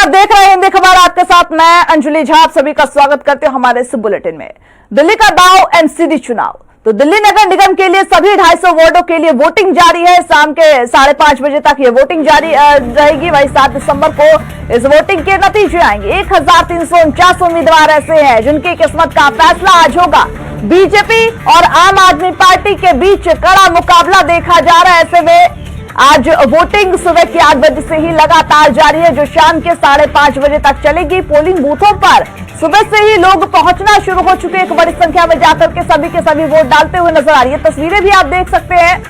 आप देख रहे हैं हिंदी खबर, आपके साथ मैं अंजलि झा। आप सभी का स्वागत करते हैं हमारे इस बुलेटिन में। दिल्ली का दांव एमसीडी चुनाव। तो दिल्ली नगर निगम के लिए सभी 250 वार्डों के लिए वोटिंग जारी है। शाम के 5:30 बजे तक ये वोटिंग जारी रहेगी। वही 7 दिसंबर को इस वोटिंग के नतीजे आएंगे। 1349 उम्मीदवार ऐसे हैं जिनकी किस्मत का फैसला आज होगा। बीजेपी और आम आदमी पार्टी के बीच कड़ा मुकाबला देखा जा रहा है। ऐसे में आज वोटिंग सुबह के 8 बजे से ही लगातार जारी है, जो शाम के 5:30 बजे तक चलेगी। पोलिंग बूथों पर सुबह से ही लोग पहुंचना शुरू हो चुके हैं। एक बड़ी संख्या में जाकर के सभी वोट डालते हुए नजर आ रही है। तस्वीरें भी आप देख सकते हैं,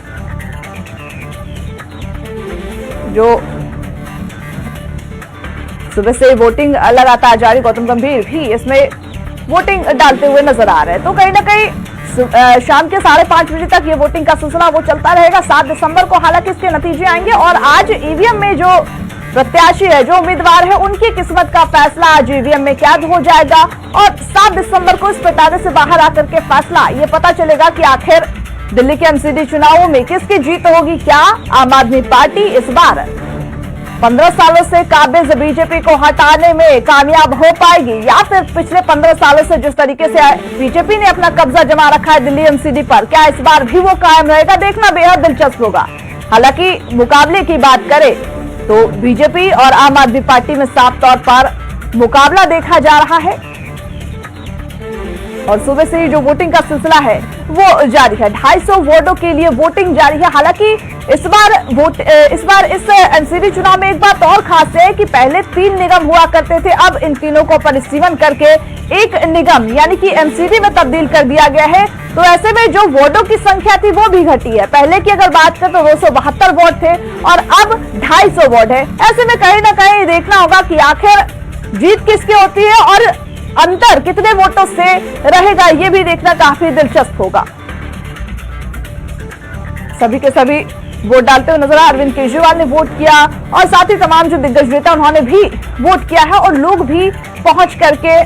जो सुबह से वोटिंग लगातार जारी। गौतम गंभीर भी इसमें वोटिंग डालते हुए नजर आ रहे हैं। तो कहीं ना कहीं शाम के 5:30 बजे तक ये वोटिंग का सिलसिला वो चलता रहेगा। 7 दिसंबर को हालांकि इसके नतीजे आएंगे और आज ईवीएम में जो प्रत्याशी है, जो उम्मीदवार है, उनकी किस्मत का फैसला आज ईवीएम में कैद हो जाएगा। और 7 दिसंबर को इस पिटारे से बाहर आकर के फैसला ये पता चलेगा कि आखिर दिल्ली के एमसीडी चुनावों में किसकी जीत होगी। क्या आम आदमी पार्टी इस बार 15 सालों से काबिज बीजेपी को हटाने में कामयाब हो पाएगी, या फिर पिछले 15 सालों से जिस तरीके से बीजेपी ने अपना कब्जा जमा रखा है दिल्ली एमसीडी पर, क्या इस बार भी वो कायम रहेगा? देखना बेहद दिलचस्प होगा। हालांकि मुकाबले की बात करें तो बीजेपी और आम आदमी पार्टी में साफ तौर पर मुकाबला देखा जा रहा है और सुबह से ही जो वोटिंग का सिलसिला है वो जारी है। 250 वार्डों के लिए वोटिंग जारी है। हालांकि इस बार इस एमसीडी चुनाव में एक बात और खास है कि पहले 3 निगम हुआ करते थे, अब इन तीनों को परिसीमन करके एक निगम यानी कि एमसीडी में तब्दील कर दिया गया है। तो ऐसे में जो वार्डों की संख्या थी वो भी घटी है। पहले की अगर बात करें तो 272 वार्ड थे और अब 250 वार्ड है। ऐसे में कहीं ना कहीं देखना होगा कि आखिर जीत किसकी होती है और अंतर कितने वोटों से रहेगा, ये भी देखना काफी दिलचस्प होगा। सभी के सभी वोट डालते हुए नजर आए। अरविंद केजरीवाल ने वोट किया और साथ ही तमाम जो दिग्गज नेता उन्होंने भी वोट किया है और लोग भी पहुंच करके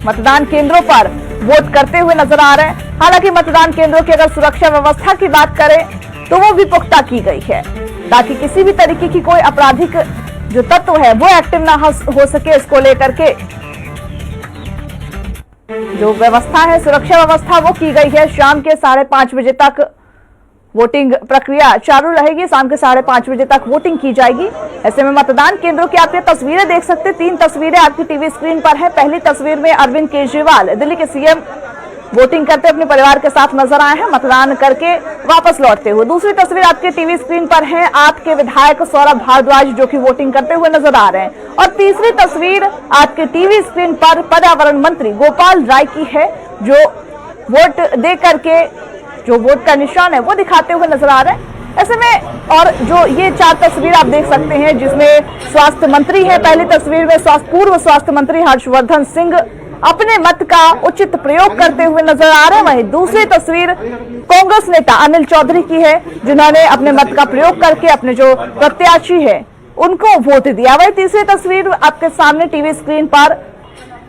मतदान केंद्रों पर वोट करते हुए नजर आ रहे हैं। हालांकि मतदान केंद्रों की अगर सुरक्षा व्यवस्था की बात करें तो वो भी पुख्ता की गई है ताकि किसी भी तरीके की कोई आपराधिक जो तत्व है वो एक्टिव ना हो सके। इसको लेकर के जो व्यवस्था है, सुरक्षा व्यवस्था, वो की गई है। शाम के 5:30 बजे तक वोटिंग प्रक्रिया चालू रहेगी। शाम के 5:30 बजे तक वोटिंग की जाएगी। ऐसे में मतदान केंद्रों की आप ये तस्वीरें देख सकते हैं। 3 तस्वीरें आपकी टीवी स्क्रीन पर है। पहली तस्वीर में अरविंद केजरीवाल, दिल्ली के सीएम, वोटिंग करते अपने परिवार के साथ नजर आए हैं, मतदान करके वापस लौटते हुए। दूसरी तस्वीर आपके टीवी स्क्रीन पर है आपके विधायक सौरभ भारद्वाज, जो कि वोटिंग करते हुए नजर आ रहे हैं। और तीसरी तस्वीर आपके टीवी स्क्रीन पर पर्यावरण मंत्री गोपाल राय की है, जो वोट दे करके जो वोट का निशान है वो दिखाते हुए नजर आ रहे हैं। ऐसे में और जो ये 4 तस्वीर आप देख सकते हैं जिसमें स्वास्थ्य मंत्री है। पहली तस्वीर में पूर्व स्वास्थ्य मंत्री हर्षवर्धन सिंह अपने मत का उचित प्रयोग करते हुए नजर आ रहे हैं। वहीं दूसरी तस्वीर कांग्रेस नेता अनिल चौधरी की है, जिन्होंने अपने मत का प्रयोग करके अपने जो प्रत्याशी है उनको वोट दिया। वही तीसरी तस्वीर आपके सामने टीवी स्क्रीन पर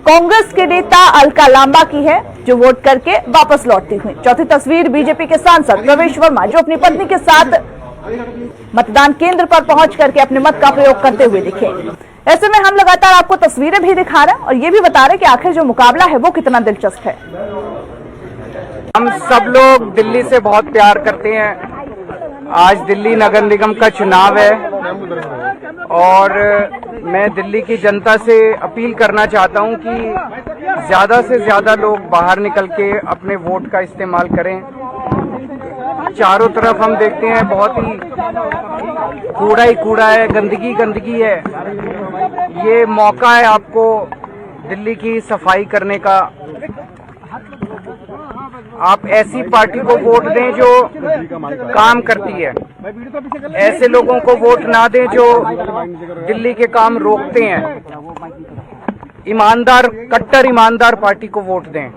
कांग्रेस के नेता अलका लांबा की है, जो वोट करके वापस लौटती हुई। चौथी तस्वीर बीजेपी के सांसद प्रवेश वर्मा, जो अपनी पत्नी के साथ मतदान केंद्र पर पहुंच करके अपने मत का प्रयोग करते हुए दिखे। ऐसे में हम लगातार आपको तस्वीरें भी दिखा रहे हैं और ये भी बता रहे हैं कि आखिर जो मुकाबला है वो कितना दिलचस्प है। हम सब लोग दिल्ली से बहुत प्यार करते हैं। आज दिल्ली नगर निगम का चुनाव है और मैं दिल्ली की जनता से अपील करना चाहता हूं कि ज्यादा से ज्यादा लोग बाहर निकल के अपने वोट का इस्तेमाल करें। चारों तरफ हम देखते हैं बहुत ही कूड़ा है, गंदगी है। ये मौका है आपको दिल्ली की सफाई करने का। आप ऐसी पार्टी को वोट दें जो काम करती है, ऐसे लोगों को वोट ना दें जो दिल्ली के काम रोकते हैं। ईमानदार, कट्टर ईमानदार पार्टी को वोट दें।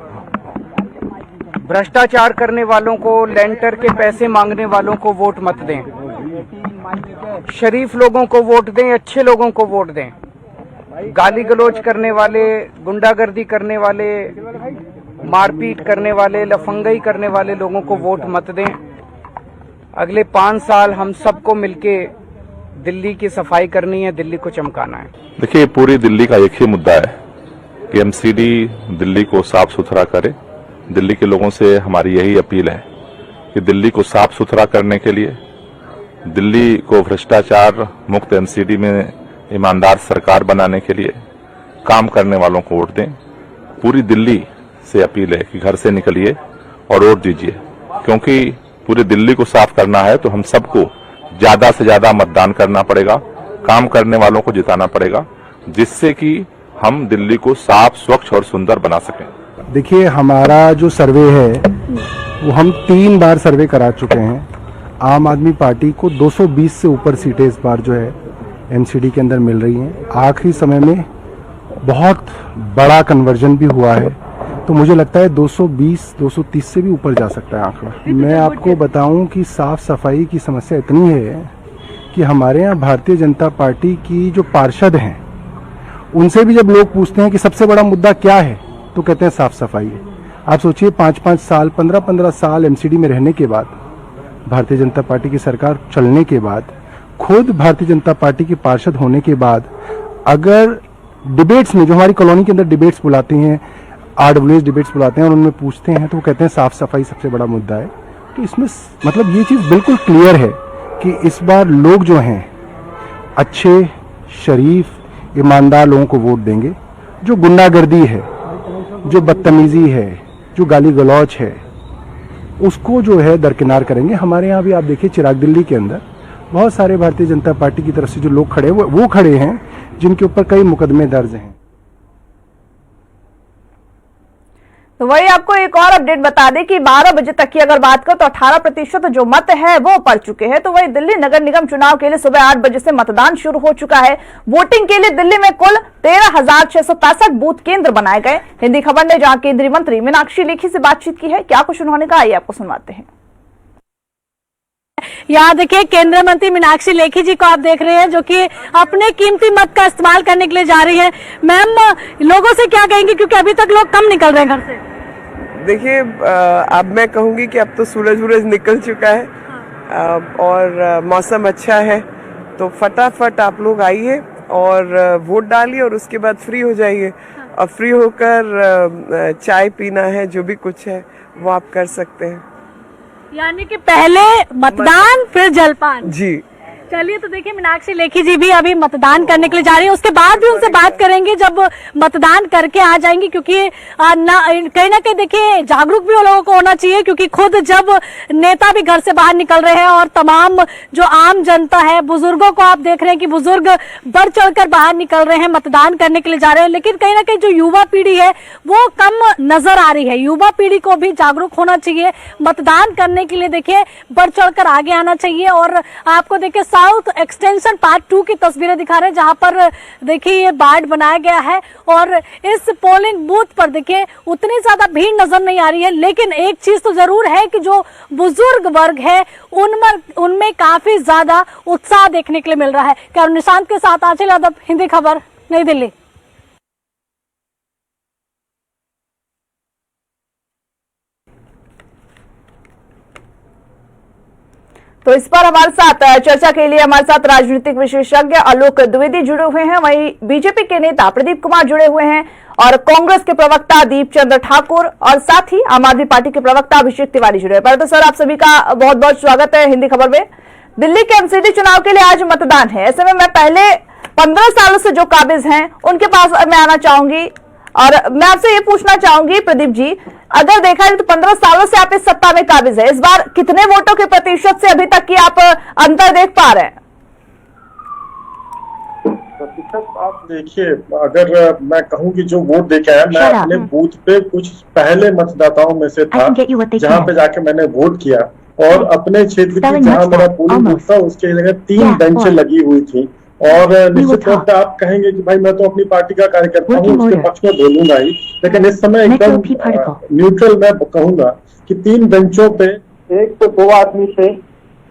भ्रष्टाचार करने वालों को, लेंटर के पैसे मांगने वालों को वोट मत दें। शरीफ लोगों को वोट दें, अच्छे लोगों को वोट दें। गाली गलौज करने वाले, गुंडागर्दी करने वाले, मारपीट करने वाले, लफंगई करने वाले लोगों को वोट मत दें। अगले 5 साल हम सबको मिलके दिल्ली की सफाई करनी है, दिल्ली को चमकाना है। देखिए, पूरी दिल्ली का एक ही मुद्दा है कि एमसीडी दिल्ली को साफ सुथरा करे। दिल्ली के लोगों से हमारी यही अपील है कि दिल्ली को साफ सुथरा करने के लिए, दिल्ली को भ्रष्टाचार मुक्त एमसीडी में ईमानदार सरकार बनाने के लिए काम करने वालों को वोट दें। पूरी दिल्ली से अपील है कि घर से निकलिए और वोट दीजिए, क्योंकि पूरी दिल्ली को साफ करना है तो हम सबको ज्यादा से ज्यादा मतदान करना पड़ेगा, काम करने वालों को जिताना पड़ेगा, जिससे कि हम दिल्ली को साफ, स्वच्छ और सुंदर बना सकें। देखिए, हमारा जो सर्वे है वो हम 3 बार सर्वे करा चुके हैं। आम आदमी पार्टी को 220 से ऊपर सीटें इस बार जो है एमसीडी के अंदर मिल रही हैं। आखिरी समय में बहुत बड़ा कन्वर्जन भी हुआ है, तो मुझे लगता है 220-230 से भी ऊपर जा सकता है आंकड़ा। मैं आपको बताऊं कि साफ सफाई की समस्या इतनी है कि हमारे यहाँ भारतीय जनता पार्टी की जो पार्षद हैं, उनसे भी जब लोग पूछते हैं कि सबसे बड़ा मुद्दा क्या है, तो कहते हैं साफ सफाई है। आप सोचिए, 5-5 साल, 15-15 साल एमसीडी में रहने के बाद, भारतीय जनता पार्टी की सरकार चलने के बाद, खुद भारतीय जनता पार्टी के पार्षद होने के बाद, अगर डिबेट्स में, जो हमारी कॉलोनी के अंदर डिबेट्स बुलाते हैं, RWS डिबेट्स बुलाते हैं और उनमें पूछते हैं, तो वो कहते हैं साफ सफाई सबसे बड़ा मुद्दा है। तो इसमें मतलब ये चीज बिल्कुल क्लियर है कि इस बार लोग जो हैं अच्छे, शरीफ, ईमानदार लोगों को वोट देंगे। जो गुंडागर्दी है, जो बदतमीजी है, जो गाली गलौज है, उसको जो है दरकिनार करेंगे। हमारे यहाँ भी आप देखिए, चिराग दिल्ली के अंदर बहुत सारे भारतीय जनता पार्टी की तरफ से जो लोग खड़े हैं, वो खड़े हैं जिनके ऊपर कई मुकदमे दर्ज हैं। तो वही आपको एक और अपडेट बता दें कि 12 बजे तक की अगर बात करें तो 18% जो मत है वो पड़ चुके हैं। तो वही दिल्ली नगर निगम चुनाव के लिए सुबह 8 बजे से मतदान शुरू हो चुका है। वोटिंग के लिए दिल्ली में कुल 13,665 बूथ केंद्र बनाए गए। हिंदी खबर ने जहां केंद्रीय मंत्री मीनाक्षी लेखी से बातचीत की है, क्या कुछ उन्होंने कहा, आइए आपको सुनवाते हैं। यहाँ देखिए, केंद्रीय मंत्री मीनाक्षी लेखी जी को आप देख रहे हैं, जो कि अपने कीमती मत का इस्तेमाल करने के लिए जा रही है। मैम, लोगों से क्या कहेंगे, क्योंकि अभी तक लोग कम निकल रहे हैं घर से? देखिए, अब मैं कहूँगी कि अब तो सूरज निकल चुका है और मौसम अच्छा है, तो फटाफट आप लोग आइए और वोट डालिए और उसके बाद फ्री हो जाइए। और फ्री होकर चाय पीना है, जो भी कुछ है वो आप कर सकते हैं। यानी कि पहले मतदान फिर जलपान। जी, चलिए, तो देखिए, मीनाक्षी लेखी जी भी अभी मतदान करने के लिए जा रही है। उसके बाद भी उनसे बात करेंगे जब मतदान करके आ जाएंगी, क्योंकि कहीं ना कहीं देखिए जागरूक भी लोगों को होना चाहिए, क्योंकि खुद जब नेता भी घर से बाहर निकल रहे हैं और तमाम जो आम जनता है, बुजुर्गों को आप देख रहे हैं कि बुजुर्ग बढ़ चढ़कर बाहर निकल रहे हैं, मतदान करने के लिए जा रहे हैं, लेकिन कहीं ना कहीं जो युवा पीढ़ी है वो कम नजर आ रही है। युवा पीढ़ी को भी जागरूक होना चाहिए, मतदान करने के लिए देखिए बढ़ चढ़कर आगे आना चाहिए। और आपको देखिए साउथ एक्सटेंशन पार्ट 2 की तस्वीरें दिखा रहे हैं, जहां पर देखिए ये बार्ड बनाया गया है और इस पोलिंग बूथ पर देखिए उतनी ज्यादा भीड़ नजर नहीं आ रही है, लेकिन एक चीज तो जरूर है कि जो बुजुर्ग वर्ग है उनमें काफी ज्यादा उत्साह देखने के लिए मिल रहा है। करुण निशांत के साथ आंचल यादव, हिंदी खबर, नई दिल्ली। तो इस पर हमारे साथ चर्चा के लिए हमारे साथ राजनीतिक विशेषज्ञ आलोक द्विवेदी जुड़े हुए हैं, वहीं बीजेपी के नेता प्रदीप कुमार जुड़े हुए हैं और कांग्रेस के प्रवक्ता दीप चंद्र ठाकुर और साथ ही आम आदमी पार्टी के प्रवक्ता अभिषेक तिवारी जुड़े हैं। तो सर, आप सभी का बहुत बहुत स्वागत है हिंदी खबर में। दिल्ली के एमसीडी चुनाव के लिए आज मतदान है, ऐसे में मैं पहले 15 सालों से जो काबिज हैं उनके पास मैं आना चाहूंगी और मैं आपसे ये पूछना चाहूंगी प्रदीप जी, अगर देखा जाए तो 15 सालों से आप इस सत्ता में काबिज है, इस बार कितने वोटों के प्रतिशत से अभी तक की आप अंतर देख पा रहे हैं? प्रतिशत आप देखिए, अगर मैं कहूँ कि जो वोट देके आया, मैं अपने बूथ पे कुछ पहले मतदाताओं में से था, जहाँ पे जाके मैंने वोट किया और अपने क्षेत्र की जहाँ मेरा पोलिंग बूथ था उसके जगह 3 बेंचें लगी हुई थी। और निश्चित तौर पे आप कहेंगे कि भाई मैं तो अपनी पार्टी का कार्यकर्ता हूँ, उसके पक्ष में बोलूंगा ही, लेकिन इस समय एकदम न्यूट्रल मैं कहूंगा कि 3 बेंचों पे, एक पे 2 आदमी से,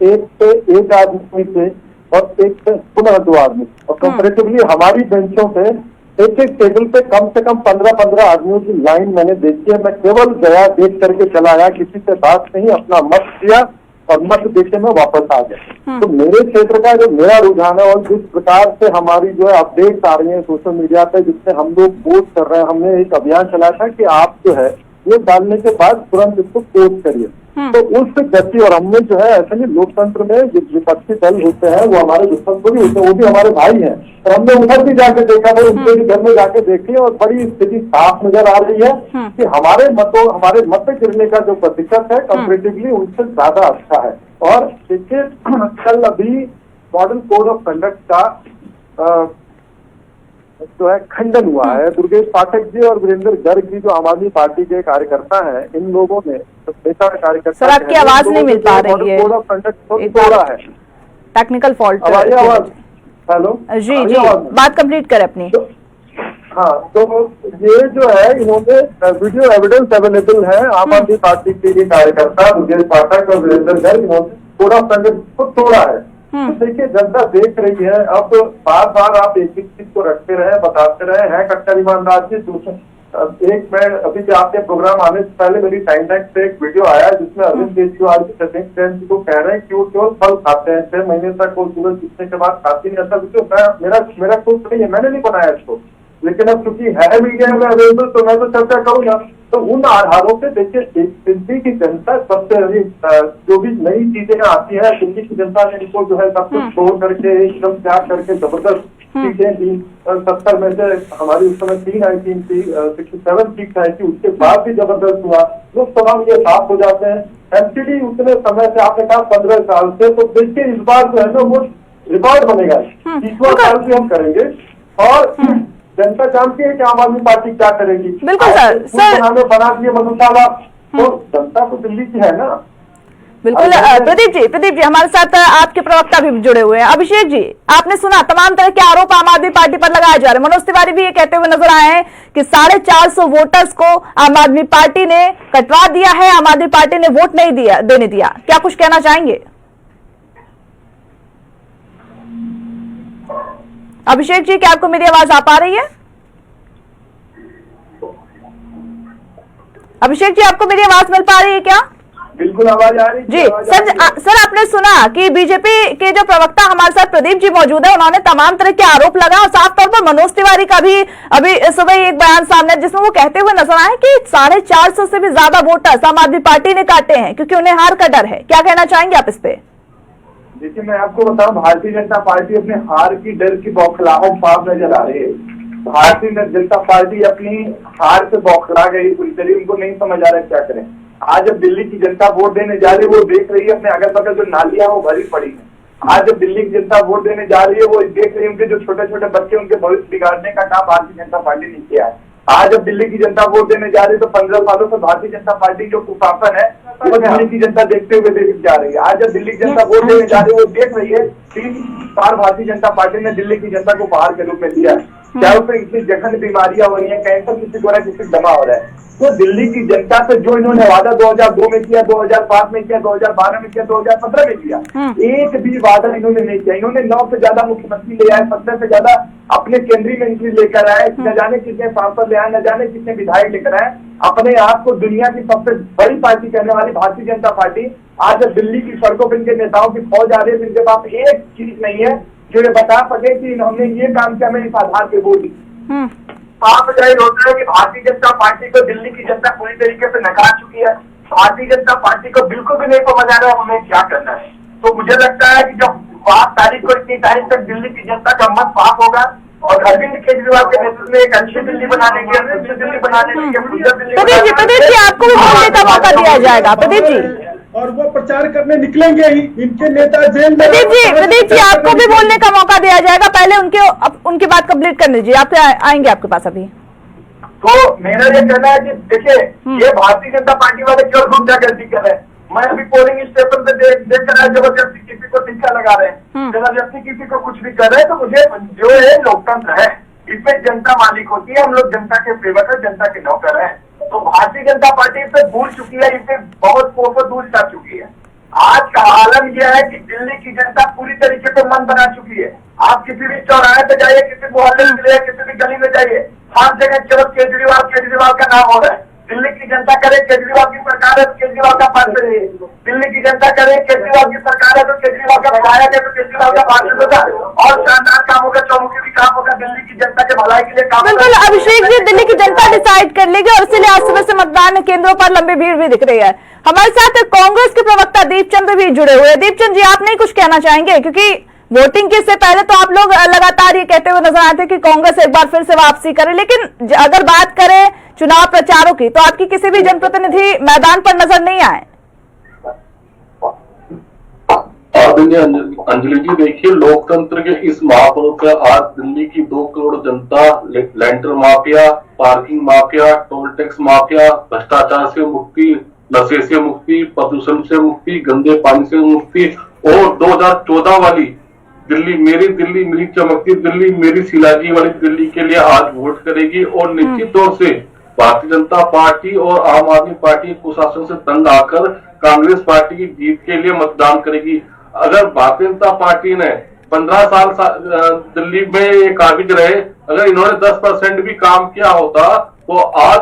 एक पे 1 आदमी से और एक पे पुनः 2 आदमी, और कंपेरेटिवली हमारी बेंचों पे एक टेबल पे कम से कम 15-15 आदमियों की लाइन मैंने देखी है। मैं केवल गया, देख करके चला आया, किसी से बात नहीं, अपना मत दिया और मत देखे में वापस आ गए। तो मेरे क्षेत्र का जो मेरा रुझान है और जिस प्रकार से हमारी जो है अपडेट्स आ रही है सोशल मीडिया पे, जिससे हम लोग पोस्ट कर रहे हैं, हमने एक अभियान चलाया था कि आप जो है वोट डालने के बाद तुरंत इसको पोस्ट करिए। तो उस गति और हमने जो है ऐसे नहीं, लोकतंत्र में जो विपक्षी दल होते हैं वो हमारे दुश्मन को भी होते हैं, वो भी हमारे भाई हैं। और हमने उधर भी जाके देखा था, उनके भी घर में जाके देखी और बड़ी स्थिति साफ नजर आ रही है कि हमारे मत गिरने का जो प्रतिशत है कंपेरेटिवली उनसे ज्यादा अच्छा है। और देखिए कल अभी मॉडल कोड ऑफ कंडक्ट का जो है खंडन हुआ है। दुर्गेश पाठक जी और वीरेंद्र गर्ग जी जो आम आदमी पार्टी के कार्यकर्ता हैं, इन लोगों ने नेता कार्यकर्ता, सर आपकी आवाज नहीं मिल पा रही है, कोड ऑफ कंडक्ट तोड़ा है, टेक्निकल फॉल्ट। आवाज हेलो जी जी, बात कंप्लीट करें अपनी। हाँ, तो ये जो है इन्होंने वीडियो एविडेंस अवेलेबल है, आम आदमी पार्टी के कार्यकर्ता दुर्गेश पाठक और वीरेंद्र गर्ग, इन्होंने कोड ऑफ कंडक्ट को तोड़ा है। तो देखिए जनता देख रही है। अब बार बार आप एक एक चीज को रखते रहे, बताते रहे, है कट्टर ईमानदार जी। एक मैं अभी जो आपके प्रोग्राम आने से पहले मेरी टाइमलाइन पे एक वीडियो आया जिसमें अरविंद केजरीवाल जी सचिन जैन जी को कह रहे हैं कि वो केवल फल खाते हैं, 6 महीने तक वो सूरज जीतने के बाद खाती नहीं। ऐसा वीडियो मेरा खुद नहीं है, मैंने नहीं बनाया इसको, लेकिन अब चूंकि है मीडिया में अवेलेबल तो मैं तो चर्चा करूंगा। तो उन आधारों से देखिए दिल्ली की जनता सबसे जो भी नई चीजें आती है, दिल्ली की जनता ने इनको जो है सब कुछ तोड़ करके एकदम त्याग करके जबरदस्त सीटें दी। 70 में से हमारी उस समय 3 आई थी, 67 सीट आई थी, उसके बाद भी जबरदस्त हुआ। लोकसभा में ये साफ हो जाते हैं। एमसीडी उतने समय से आपने कहा 15 साल से, तो देखिए इस बार जो है ना वो रिकॉर्ड बनेगा, 30वां साल भी हम करेंगे। और जनता जानती है कि आम आदमी पार्टी क्या करेगी। बिल्कुल सर बना दिए मधुशाला, तो जनता तो दिल्ली की है ना। बिल्कुल प्रदीप जी हमारे साथ आपके प्रवक्ता भी जुड़े हुए हैं। अभिषेक जी, आपने सुना तमाम तरह के आरोप आम आदमी पार्टी पर लगाए जा रहे हैं। मनोज तिवारी भी ये कहते हुए नजर आए हैं कि 450 वोटर्स को आम आदमी पार्टी ने कटवा दिया है, आम आदमी पार्टी ने वोट नहीं देने दिया। क्या कुछ कहना चाहेंगे अभिषेक जी? क्या आपको मेरी आवाज आ पा रही है? अभिषेक जी, आपको मेरी आवाज मिल पा रही है क्या? बिल्कुल आवाज आ रही जी। सर आपने सुना कि बीजेपी के जो प्रवक्ता हमारे साथ प्रदीप जी मौजूद है, उन्होंने तमाम तरह के आरोप लगाए और साफ तौर पर मनोज तिवारी का भी अभी सुबह एक बयान सामने जिसमें वो कहते हुए नजर आए कि 450 से भी ज्यादा वोटर्स आम आदमी पार्टी ने काटे हैं क्योंकि उन्हें हार का डर है। क्या कहना चाहेंगे आप इस पे? देखिए मैं आपको बताऊं, भारतीय जनता पार्टी अपने हार की डर की बौखलाहट साफ नजर आ रही है। भारतीय जनता पार्टी अपनी हार से बौखला गई, उनको नहीं समझ आ रहा क्या करें। आज जब दिल्ली की जनता वोट देने जा रही है, वो देख रही है अपने अगल बगल जो नालियां वो भरी पड़ी है। आज जब दिल्ली की जनता वोट देने जा रही है, वो देख रही है उनके जो छोटे छोटे बच्चे, उनके भविष्य बिगाड़ने का काम भारतीय जनता पार्टी ने किया है। आज जब दिल्ली की जनता वोट देने जा रही है, तो 15 सालों से भारतीय जनता पार्टी जो कुशासन है वो दिल्ली की जनता देखते हुए देख जा रही है। आज जब दिल्ली की जनता वोट देने जा रही है, वो देख रही है 3 बार भारतीय जनता पार्टी ने दिल्ली की जनता को बाहर के रूप में दिया है। क्या उसमें इतनी जघन्य बीमारियां हो रही है, कैंसर किसी को हो रहा है, किसी दमा हो रहा है। तो दिल्ली की जनता से जो इन्होंने वादा 2002 में किया, 2005 में किया, 2012 में किया, 2015 में किया, एक भी वादा इन्होंने नहीं किया। इन्होंने 9 से ज्यादा मुख्यमंत्री ले आए, 17 से ज्यादा अपने केंद्रीय मंत्री लेकर आए, न जाने कितने सांसद ले आए, न जाने कितने विधायक लेकर आए। अपने आप को दुनिया की सबसे बड़ी पार्टी कहने वाली भारतीय जनता पार्टी आज दिल्ली की सड़कों पर इनके नेताओं की फौज आ रही है, जिनके पास एक चीज नहीं है जो ये बता सके कि हमने ये काम किया, मैं इस आधार पे वोट दी। आप जाहिर होता है कि भारतीय जनता पार्टी को दिल्ली की जनता पूरी तरीके से नकार चुकी है। भारतीय जनता पार्टी को बिल्कुल भी नहीं समझ आ रहा है हमें क्या करना है। तो मुझे लगता है कि जब 5 तारीख को, इतनी तारीख तक दिल्ली की जनता का मत साफ होगा और अरविंद केजरीवाल के नेतृत्व में एक अच्छी दिल्ली बनाने के लिए, प्रदीप जी आपको भी बोलने का मौका दिया जाएगा। प्रदीप जी, और वो प्रचार करने निकलेंगे ही, इनके नेता जेल में। प्रदीप जी आपको भी बोलने का मौका दिया जाएगा। पहले उनकी बात कंप्लीट कर लीजिए, आप आएंगे आपके पास अभी। तो मेरा ये कहना है कि देखिए ये भारतीय जनता पार्टी वाले क्यों लोग क्या गलती कर रहे हैं। मैं अभी पोलिंग स्टेशन पे देख कर जबरदस्ती किसी को टीका लगा रहे हैं, जबरदस्ती किसी को कुछ भी कर रहे हैं। तो मुझे जो है लोकतंत्र है, इसमें जनता मालिक होती है, हम लोग जनता के सेवक है, जनता के नौकर है। तो भारतीय जनता पार्टी इसे भूल चुकी है, इसे बहुत कोसों दूर जा चुकी है। आज का आलम यह है कि दिल्ली की जनता पूरी तरीके से मन बना चुकी है। आप किसी भी चौराहे पे जाइए, किसी मोहल्ले में जाइए, किसी भी गली में जाइए, हर जगह केवल केजरीवाल का नाम हो रहा है। दिल्ली की जनता करे केजरीवाल की सरकार है तो केजरीवाल का पार्षद है, दिल्ली की जनता करे केजरीवाल की सरकार है तो केजरीवाल का विधायक है तो केजरीवाल का पार्षद होगा और शानदार काम होगा, चौमुखी भी काम होगा, दिल्ली की जनता के भलाई के लिए काम। बिल्कुल अभिषेक जी, दिल्ली की जनता डिसाइड कर लेगी और इसीलिए आज सुबह से मतदान केंद्रों पर लंबी भीड़ भी दिख रही है। हमारे साथ कांग्रेस के प्रवक्ता दीपचंद भी जुड़े हुए हैं। दीपचंद जी, आप नहीं कुछ कहना चाहेंगे, क्योंकि वोटिंग के से पहले तो आप लोग लगातार ये कहते हुए नजर आए थे कि कांग्रेस एक बार फिर से वापसी करे, लेकिन अगर बात करें चुनाव प्रचारों की तो आपकी किसी भी जनप्रतिनिधि मैदान पर नजर नहीं आए। अंजलि जी, देखिए, लोकतंत्र के इस महापर्व पर आज दिल्ली की 2 करोड़ जनता lander mafia, parking mafia, toll tax mafia, भ्रष्टाचार से मुक्ति, नशे से मुक्ति, प्रदूषण से मुक्ति, गंदे पानी से मुक्ति और 2014 वाली दिल्ली मेरी चमकती दिल्ली, मेरी शिलाजी वाली दिल्ली के लिए आज वोट करेगी और निश्चित तौर से भारतीय जनता पार्टी और आम आदमी पार्टी कुशासन से तंग आकर कांग्रेस पार्टी की जीत के लिए मतदान करेगी। अगर भारतीय जनता पार्टी ने 15 साल दिल्ली में ये काबिज रहे, अगर इन्होंने 10% भी काम किया होता तो आज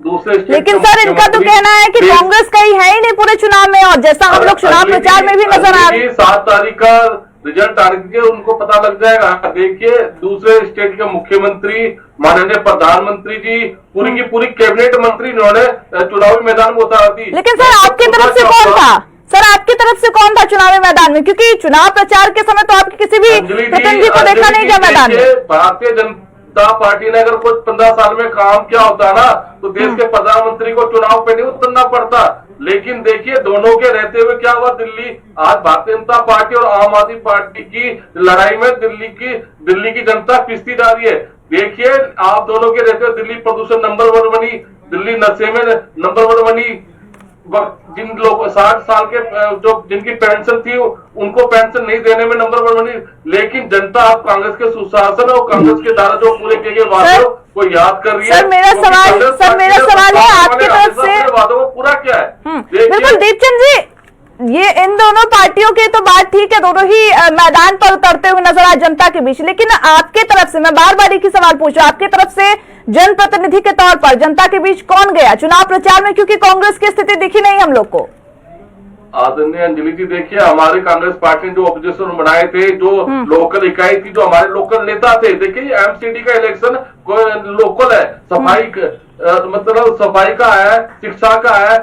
दूसरे स्टेट। लेकिन सर, इनका तो कहना है कि कांग्रेस कहीं है ही नहीं पूरे चुनाव में, और जैसा हम लोग चुनाव प्रचार में भी नजर आ रहे हैं। 7 तारीख का रिजल्ट आ रही है, उनको पता लग जाएगा। देखिए, दूसरे स्टेट के मुख्यमंत्री, माननीय प्रधानमंत्री जी, पूरी की पूरी कैबिनेट मंत्री इन्होंने चुनावी मैदान में उतार दी। लेकिन सर, आपकी तरफ से कौन था? सर, आपकी तरफ से कौन था चुनावी मैदान में? क्योंकि चुनाव प्रचार के समय तो आपके किसी भी प्रतिनिधि को देखा नहीं गया मैदान में। भारतीय जनता पार्टी ने अगर कुछ 15 साल में काम किया होता ना तो देश के प्रधानमंत्री को चुनाव पे नहीं उतरना पड़ता। लेकिन देखिए, दोनों के रहते हुए क्या हुआ, दिल्ली आज भारतीय जनता पार्टी और आम आदमी पार्टी की लड़ाई में दिल्ली की जनता पिसती जा रही है। देखिए, आप दोनों के रहते हुए दिल्ली प्रदूषण नंबर 1 बनी, दिल्ली नशे में नंबर 1 बनी। जिन लोग 60 साल के जो जिनकी पेंशन थी उनको पेंशन नहीं देने में नंबर 1 बनी। लेकिन जनता आप कांग्रेस के सुशासन और कांग्रेस के द्वारा जो पूरे किए गए वादों को याद कर रही है। सर, मेरा सवाल है आपकी तरफ से, वादों को पूरा किया है। बिल्कुल दीपचंद जी, ये इन दोनों पार्टियों की तो बात ठीक है, दोनों ही मैदान पर उतरते हुए नजर आए जनता के बीच, लेकिन आपके तरफ से मैं बार बार एक ही सवाल पूछ रहा हूं, आपके तरफ से जनप्रतिनिधि के तौर पर जनता के बीच कौन गया चुनाव प्रचार में? क्योंकि कांग्रेस की स्थिति दिखी नहीं हम लोग को। आदरणीय अंजलि जी, देखिए, हमारे कांग्रेस पार्टी ने जो ऑपोजिशन बनाए थे, जो लोकल इकाई थी, जो हमारे लोकल नेता थे, देखिए एमसीडी का इलेक्शन लोकल है, मतलब सफाई का है, शिक्षा का है,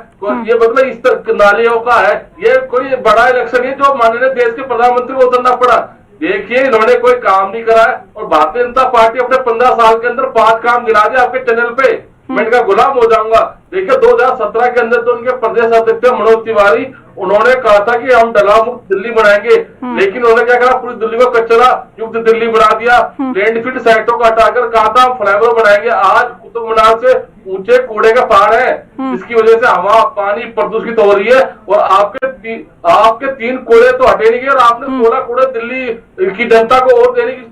ये मतलब इस तरह नालियों का है। ये कोई बड़ा इलेक्शन है जो माननीय देश के प्रधानमंत्री को उतरना पड़ा। देखिए, इन्होंने कोई काम नहीं करा है और भारतीय जनता पार्टी अपने 15 साल के अंदर 5 काम गिना दिया आपके चैनल पे। मैं इनका गुलाम हो जाऊंगा। देखिए, 2017 के अंदर तो उनके प्रदेश अध्यक्ष मनोज तिवारी, उन्होंने कहा था कि हम डला मुक्त दिल्ली बनाएंगे, लेकिन उन्होंने क्या कहा, पूरी दिल्ली को कचरा युक्त दिल्ली बना दिया। लैंडफिल साइटों को हटाकर कहा था हम फ्लाईओवर बनाएंगे। आज कुतुब मीनार से ऊंचे कूड़े का पहाड़ है, इसकी वजह से हवा पानी प्रदूषित हो रही है और आपके 3 कूड़े तो हटे नहीं गए और आपने 16 कूड़े दिल्ली की जनता को और देने की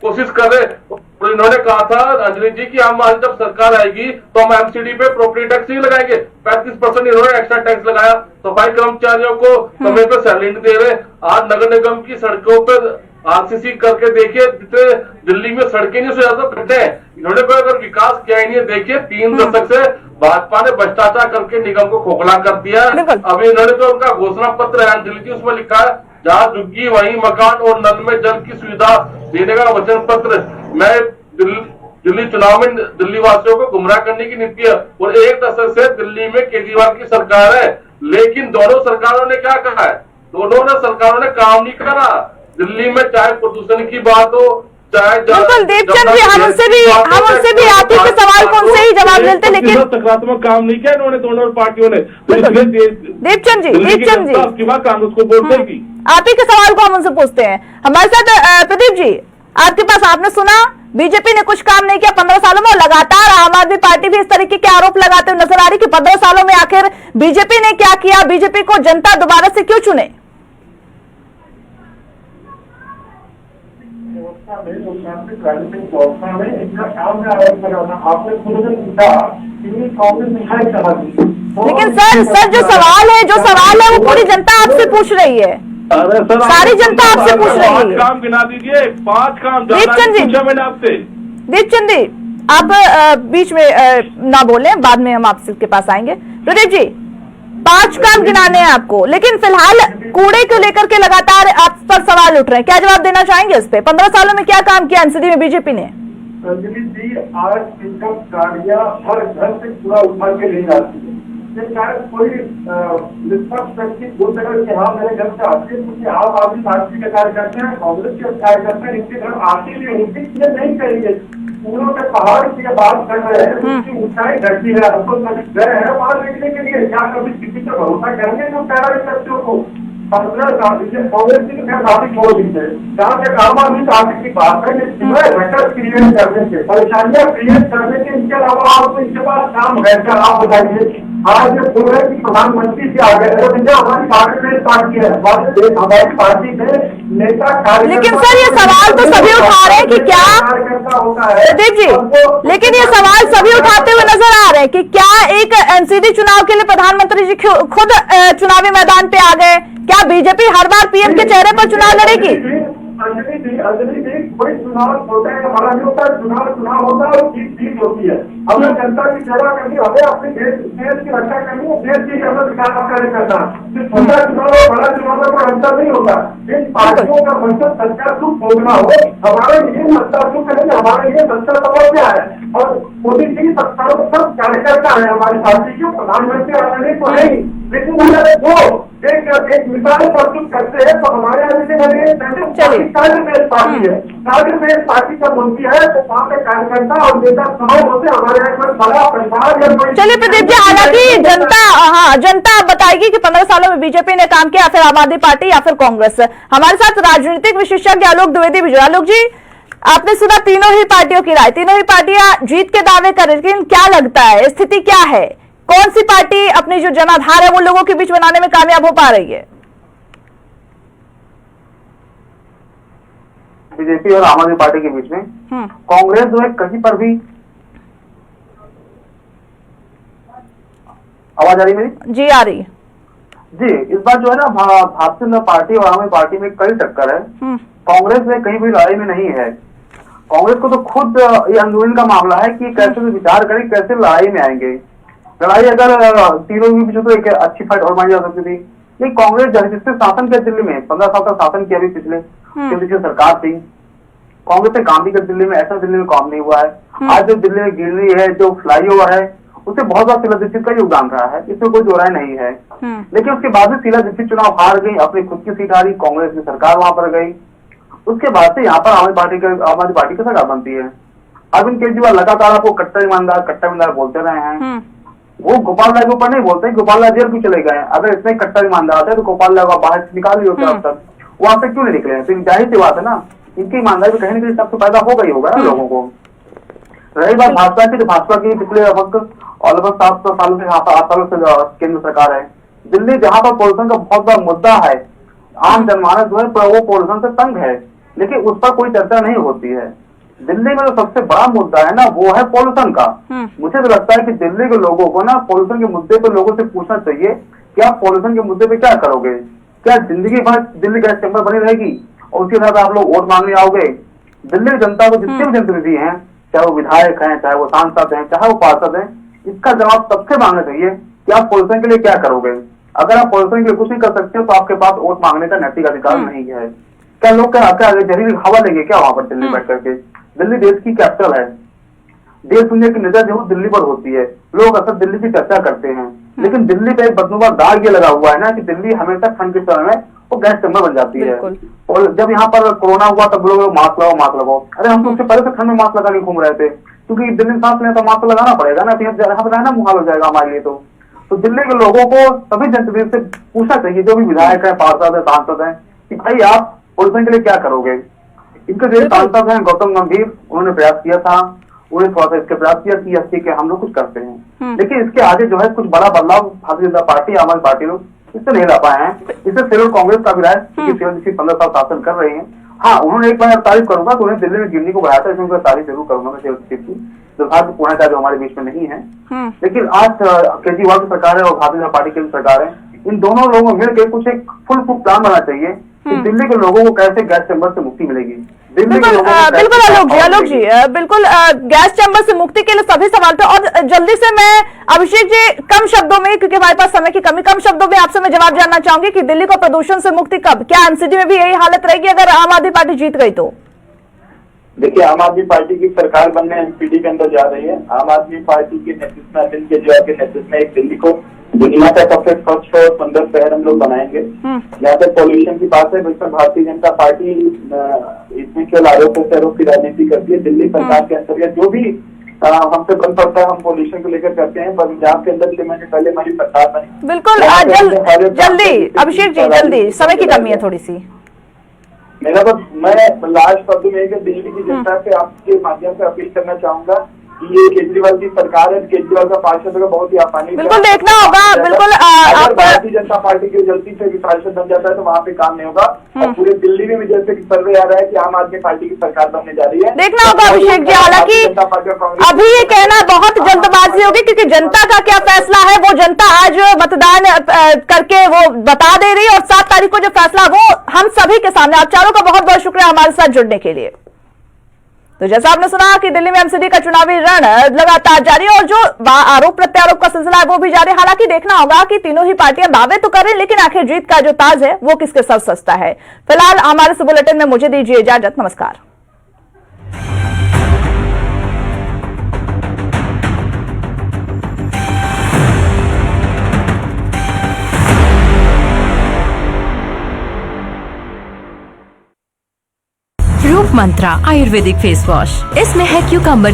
कोशिश कर रहे। तो इन्होंने कहा था अंजलि जी कि हम आज जब सरकार आएगी तो हम एमसीडी पे प्रॉपर्टी टैक्स ही लगाएंगे। 35% इन्होंने एक्स्ट्रा टैक्स लगाया। सफाई कर्मचारियों को समय पे सैलरी दे रहे। आज नगर निगम की सड़कों पर आरसीसी करके देखिए, जितने दिल्ली में सड़कें नहीं ज्यादा खड्डे हैं। इन्होंने कोई अगर विकास किया ही नहीं है। देखिए, 3 दशक से भाजपा ने भ्रष्टाचार करके निगम को खोखला कर दिया। अभी इन्होंने जो उनका घोषणा पत्र है अंजलि जी, उसमें लिखा है जहाँ झुग्गी वहीं मकान और नल में जल की सुविधा देने का वचन पत्र। मैं दिल्ली चुनाव में दिल्ली वासियों को गुमराह करने की नीति है और 1 दशक से दिल्ली में केजरीवाल की सरकार है। लेकिन दोनों सरकारों ने क्या कहा है, दोनों ने सरकारों ने काम नहीं करा। दिल्ली में चाहे प्रदूषण की बात हो, चाहे बिल्कुल दीपचंद जी, हम उनसे भी आप ही के सवाल को उनसे ही जवाब मिलते, लेकिन सकारात्मक काम नहीं किया इन्होंने दोनों पार्टियों ने। दीपचंद जी कांग्रेस को बोलते हैं आप ही के सवाल को हम उनसे पूछते हैं। हमारे साथ प्रदीप जी, आपके पास, आपने सुना बीजेपी ने कुछ काम नहीं किया 15 सालों में, लगातार आम आदमी पार्टी भी इस तरीके के आरोप लगाते हुए नजर आ रही कि 15 सालों में आखिर बीजेपी ने क्या किया, बीजेपी को जनता दोबारा से क्यों चुने? लेकिन सर जो सवाल है वो पूरी जनता आपसे पूछ रही है। सारी जनता आपसे पूछ रही है। 5 काम गिना दीजिए, 5 काम दीपचंद जी, मैंने आपसे। दीपचंद जी, आप बीच में ना बोलें, बाद में हम आपके पास आएंगे। प्रदीप जी, 5 काम गिनाने हैं आपको, लेकिन फिलहाल कूड़े को लेकर के लगातार आप पर सवाल उठ रहे हैं, क्या जवाब देना चाहेंगे उस पर? 15 सालों में क्या काम किया एनसीडी में बीजेपी ने? अंजलि जी, आज पिकअप गाड़ियां हर घर से कूड़ा उठा के ले जाती है। ये शायद कोई निष्पक्ष व्यक्ति बोल सके कि हाँ मेरे घर से आती है, क्योंकि आम आदमी पार्टी के कार्यकर्ता हैं, कांग्रेस के कार्यकर्ता हैं, इनके घर आती भी होती, ये नहीं करेंगे। कूड़ों के पहाड़ की बात कर रहे हैं, उसकी ऊंचाई घटती है, हम लोग कभी गए हैं वहां देखने के लिए, क्या कभी किसी पर भरोसा करेंगे जो कह रहे बच्चों को? 15 साल कांग्रेस की काफी छोड़ दीजिए, जहाँ तक आम आदमी पार्टी की बात है, रेकर्ड क्रिएट करने से, परेशानियां क्रिएट करने के, इनके अलावा आपको इनके पास काम रहकर आप बताइए। आज ये बोल रहे हैं कि प्रधानमंत्री से आ गए, हमारी पार्टी है, हमारी पार्टी के नेता कार्य। लेकिन सर ये सवाल तो सभी उठा रहे हैं कि क्या प्रदीप जी, लेकिन ये सवाल सभी उठाते हुए नजर आ रहे हैं कि क्या एक एनसीडी चुनाव के लिए प्रधानमंत्री जी खुद चुनावी मैदान पे आ गए? क्या बीजेपी हर बार पीएम के चेहरे पर चुनाव लड़ेगी? अंजलि जी, कोई चुनाव होता है, हमारा नहीं होता है, चुनाव होता है और जीत होती है। हमें जनता की सेवा करनी, हमें अपने देश की रक्षा करनी है, देश की हमें विकास कार्य करना। छोटा चुनाव और बड़ा चुनाव में कोई अंतर नहीं होता। इन पार्टियों का मकसद सच्चा सुख भोगना हो, हमारे लिए सच्चा सुख है, हमारे लिए सच्चा समस्या है। और मोदी जी सब कार्यकर्ता है हमारी पार्टी के, प्रधानमंत्री आने को नहीं, लेकिन अगर वो एक मिसाल प्रस्तुत करते हैं तो हमारे पार्टी है, पार्टी का मंत्री है, तो वहाँ पे कार्यकर्ता और नेता समाज होते हमारे यहाँ बड़ा परिवार। चलिए प्रदीप जी, हालांकि जनता बताएगी कि 15 सालों में बीजेपी ने काम किया, फिर आम आदमी पार्टी या फिर कांग्रेस। हमारे साथ राजनीतिक विशेषज्ञ आलोक द्विवेदी भी जुड़े। आलोक जी, आपने सुना तीनों ही पार्टियों की राय, तीनों ही पार्टियां जीत के दावे कर रही, लेकिन क्या लगता है स्थिति क्या है? कौन सी पार्टी अपनी जो जनाधार है वो लोगों के बीच बनाने में कामयाब हो पा रही है? बीजेपी और आम आदमी पार्टी के बीच में कांग्रेस जो है कहीं पर भी। आवाज आ रही मेरी? जी आ रही जी। इस बार जो है ना भारतीय जनता पार्टी और आम आदमी पार्टी में कई टक्कर है। कांग्रेस में कहीं भी लड़ाई में नहीं है। कांग्रेस को तो खुद ये अंदरूनी का मामला है कि कैसे विचार करें, कैसे लड़ाई में आएंगे। लड़ाई अगर तीनों के बीच तो एक अच्छी फाइट और मानी जा सकती थी, लेकिन कांग्रेस जिससे शासन किया दिल्ली में 15 साल तक शासन किया, भी पिछले सरकार थी, कांग्रेस ने काम भी कर दिल्ली में, ऐसा दिल्ली में काम नहीं हुआ है। आज जो दिल्ली में गिरनी है, जो फ्लाईओवर है, उससे बहुत ज्यादा शीला दीक्षित का योगदान रहा है, इसमें कोई दो राय नहीं है। लेकिन उसके बाद भी शीला दीक्षित चुनाव हार गई, अपनी खुद की सीट हारी, कांग्रेस की सरकार वहां पर गई। उसके बाद से यहाँ पर आम आदमी पार्टी की सरकार बनती है। अरविंद केजरीवाल लगातार आपको कट्टर ईमानदार बोलते रहे हैं। वो गोपाल राय के ऊपर नहीं बोलते, गोपाल राय जेल क्यों चले गए? अगर इतने कट्टर ईमानदार आते तो गोपाल राय को बाहर से निकाल ही होते अब तक, वहां से क्यों नहीं निकले? तो जाहिर सी बात है ना, इनकी ईमानदारी कहीं ना कहीं सबसे पैदा हो गई होगा ना लोगों को। रही बात भाजपा की, तो भाजपा की पिछले वक्त ऑलमोस्ट 7 सालों से 8 सालों से केंद्र सरकार है। दिल्ली जहां पर पॉल्यूशन का बहुत बड़ा मुद्दा है, आम जनमानस जो है वो पॉल्यूशन से तंग है, लेकिन उस पर कोई चर्चा नहीं होती है। दिल्ली में जो सबसे बड़ा मुद्दा है ना, वो है पॉल्यूशन का। मुझे तो लगता है कि दिल्ली के लोगों को ना पॉल्यूशन के मुद्दे पर लोगों से पूछना चाहिए कि आप पॉल्यूशन के मुद्दे पे क्या करोगे? क्या जिंदगी भर दिल्ली गैस चैम्बर बनी रहेगी और उसके साथ आप लोग वोट मांगने आओगे? दिल्ली की जनता को जितने भी जनप्रतिनिधि हैं, चाहे वो विधायक हैं, चाहे वो सांसद हैं, चाहे वो पार्षद हैं, इसका जवाब सबसे मांगना चाहिए कि आप पॉल्यूशन के लिए क्या करोगे। अगर आप पॉल्यूशन के लिए कुछ नहीं कर सकते तो आपके पास वोट मांगने का नैतिक अधिकार नहीं है। क्या लोग क्या जहरीली हवा लेंगे क्या वहां पर दिल्ली बैठ करके? दिल्ली देश की कैपिटल है, देश दुनिया की नजर जो दिल्ली पर होती है। लोग अक्सर दिल्ली की चर्चा करते हैं, लेकिन दिल्ली पे एक बदनुमा दाग ये लगा हुआ है ना कि दिल्ली हमेशा ठंड के समय में वो गैस चैम्बर बन जाती है। और जब यहाँ पर कोरोना हुआ तब लोग मास्क लगाओ। अरे हम तो उससे पहले से ठंड में मास्क लगाने घूम रहे थे, क्योंकि दिल्ली में सांस लेना तो मास्क लगाना पड़ेगा ना, यहाँ पर रहना मुहाल हो जाएगा हमारे लिए। तो दिल्ली के लोगों को सभी जनप्रतिनिधि से पूछना चाहिए, जो भी विधायक है, पार्षद है, सांसद है, कि भाई आप पॉल्यूशन के लिए क्या करोगे? इनके जो सांसद हैं गौतम गंभीर, उन्होंने प्रयास किया था, उन्हें थोड़ा सा इसके प्रयास किया कि ठीक है हम लोग कुछ करते हैं, लेकिन इसके आगे जो है कुछ बड़ा बदलाव भारतीय जनता पार्टी, आम आदमी पार्टी लोग इससे नहीं ला पाए हैं। इससे तृणमूल कांग्रेस का भी राय कि 15 साल शासन कर रहे हैं। हाँ, उन्होंने एक बार तारीफ करूंगा तो उन्हें दिल्ली में गिरनी को बढ़ाया था, इसमें तारीफ जरूर करूंगा मैं की। दुर्भाग्यपूर्ण है जो हमारे बीच में नहीं है, लेकिन आज केजरीवाल की सरकार है और भारतीय जनता पार्टी की सरकार है, इन दोनों लोगों को मिलकर कुछ एक फुल प्लान बनाना चाहिए कि दिल्ली के लोगों को कैसे गैस चैम्बर से मुक्ति मिलेगी। दिल्ली के लोगों को बिल्कुल आलोक जी बिल्कुल गैस चैम्बर से मुक्ति के लिए सभी सवाल पे, और जल्दी से मैं अभिषेक जी कम शब्दों में, क्योंकि हमारे पास समय की कमी, कम शब्दों में आपसे मैं जवाब जानना चाहूंगी कि दिल्ली को प्रदूषण से मुक्ति कब? क्या एमसीडी में भी यही हालत रहेगी अगर आम आदमी पार्टी जीत गई तो? देखिए, आम आदमी पार्टी की सरकार बनने एमपीडी के अंदर जा रही है। आम आदमी पार्टी के नेतृत्व में, अरविंद केजरीवाल के नेतृत्व में एक दिल्ली को दुनिया का सबसे स्वच्छ और सुंदर शहर हम लोग बनाएंगे। जहाँ तक पॉल्यूशन की बात है, जिसमें भारतीय जनता पार्टी इसमें केवल आरोपों से आरोप की राजनीति करती है। दिल्ली सरकार के अंतर्गत जो भी हमसे बन पड़ता है हम पॉल्यूशन को लेकर करते हैं। पंजाब के अंदर से मैंने पहले हमारी सरकार बनी। बिल्कुल जल्दी अभिषेक जी, जल्दी, समय की कमी है थोड़ी सी। मेरा तो मैं लास्ट शब्द में दिल्ली की जनता से आपके माध्यम से अपील करना चाहूंगा कि ये केजरीवाल की सरकार है, केजरीवाल का पार्षद का बहुत ही आसानी, बिल्कुल देखना होगा। बिल्कुल भारतीय जनता पार्टी की गलती से भी पार्षद बन जाता है तो वहाँ पे काम नहीं होगा। और पूरे दिल्ली में भी जैसे सर्वे आ रहा है कि आम आदमी पार्टी की सरकार बनने जा रही है, देखना होगा अभिषेक जी। हालांकि अभी ये कहना बहुत जल्दबाजी होगी, क्योंकि जनता का क्या फैसला है वो जनता आज मतदान करके वो बता दे रही है, और 7 तारीख को जो फैसला वो हम सभी के सामने। आप चारों का बहुत बहुत शुक्रिया हमारे साथ जुड़ने के लिए। तो जैसा आपने सुना कि दिल्ली में एमसीडी का चुनावी रण लगातार जारी है, और जो आरोप प्रत्यारोप का सिलसिला है वो भी जारी है। हालांकि देखना होगा कि तीनों ही पार्टियां दावे तो करें, लेकिन आखिर जीत का जो ताज है वो किसके सर सजता है। फिलहाल हमारे इस बुलेटिन में मुझे दीजिए इजाजत। नमस्कार। रूप मंत्रा आयुर्वेदिक फेस वॉश, इसमें है क्यूकम्बर